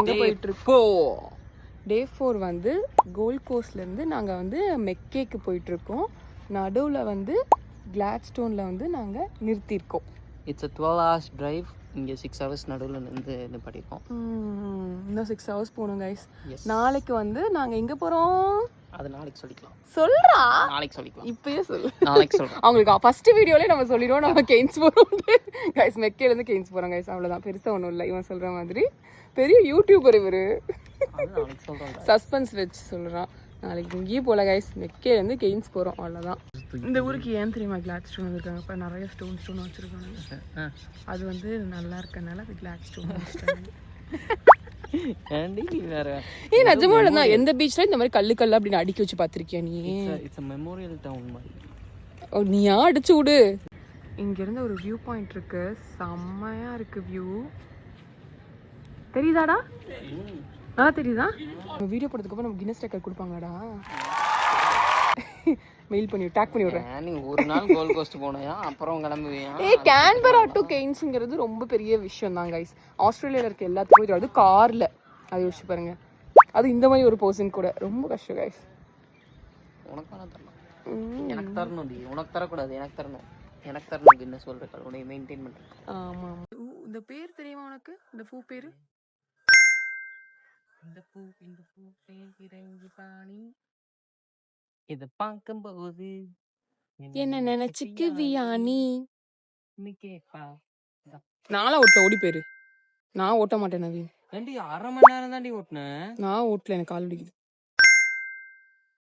எங்கே போயிட்டுருக்கோம்? டே 4 வந்து கோல்ட் கோஸ்ட்லேருந்து நாங்கள் வந்து மெக்கேக்கு போயிட்டுருக்கோம். நடுவில் வந்து கிளாட்ஸ்டோனில் வந்து நாங்கள் நிறுத்தியிருக்கோம். It's 12 hours drive. இங்கே 6 hours நடுவில் இருந்து நிப்பாட்டியிருக்கோம். இன்னும் 6 hours போகணும் கைஸ். நாளைக்கு வந்து நாங்கள் எங்கே போகிறோம்? அது நாளைக்கு சொல்லிக்கலாம். சொல்றா, நாளைக்கு சொல்லிக்கலாம். இப்பயே சொல்லு. நாளைக்கு சொல்றேன். அவங்களுக்கு ஃபர்ஸ்ட் வீடியோலயே நம்ம சொல்லிடுவோம் நம்ம கெயின்ஸ் போறோம் கைஸ். மெக்கேல இருந்து கெயின்ஸ் போறோம் கைஸ். அவ்வளவுதான், பெருசா ஒண்ணும் இல்லை. இவன் சொல்ற மாதிரி பெரிய யூடியூபர் இவரு. சஸ்பென்ஸ் வச்சு சொல்றான். நாளைக்கு இங்கேயும் போல கைஸ், மெக்கேல இருந்து கெயின்ஸ் போறோம், அவ்வளவுதான். இந்த ஊருக்கு ஏன் தெரியுமா கிளாட் ஸ்டோன் இருக்காங்க? இப்போ நிறைய ஸ்டோன் வச்சிருக்காங்க. அது வந்து நல்லா இருக்கனால அது கிளாட் ஸ்டோன் வச்சிட்டாங்க. நிஜமா தான். எந்த பீச்ல இந்த மாதிரி கல்லு அப்படின்னு அடுக்கி வச்சு பாத்திருக்கியா நீ? மெமோரியல் டவுன் மாதிரி. நீயா அடிச்சு விடு. இங்க இருந்து ஒரு வியூ பாயிண்ட் இருக்கு, செம்மையா இருக்கு வியூ. தெரியுதாடா? நல்லா தெரியுதா? வீடியோ போடுறதுக்கு அப்புறம் நம்ம கின்னஸ் ரெக்கார்ட் கொடுப்பாங்கடா. மெயில் பண்ணி டேக் பண்ணி விடுறேன். நீ ஒரு நாள் கோல்ட் கோஸ்ட் போனயா அப்புறம் கிளம்புவியா? கேன்பரா டு கெய்ன்ஸ்ங்கிறது ரொம்ப பெரிய விஷயம் தான் கைஸ். ஆஸ்திரேலியால இருக்க எல்லாத்துக்கும் இது, அது கார்ல. அது யோசிச்சு பாருங்க. அது இந்த மாதிரி ஒரு பர்சன் கூட ரொம்ப கஷ்டம் கைஸ். உனக்கு தரணும், எனக்கு தரணும். உனக்கு தரக்கூடாது, எனக்கு தரணும். எனக்கு தரணும் கின்னஸ் வேர்ல்ட் ரெக்கார்ட். உன்னை மெயின்டைன் பண்றேன். ஆமா. இந்த பேர் தெரியுமா உனக்கு? இந்த பூ பேரு? இந்த பூ பேர் பாணி. இத பார்க்கும்போது என்ன நினைச்சுக்குவியா நீ? நாளா ஓட்டல, ஓடி போயிரு. நான் ஓட்ட மாட்டேன் நவீன். அரை மணி நேரம் தாண்டி ஓட்டுனேன். நான் ஓட்டல, எனக்கு கால் வலிக்குது.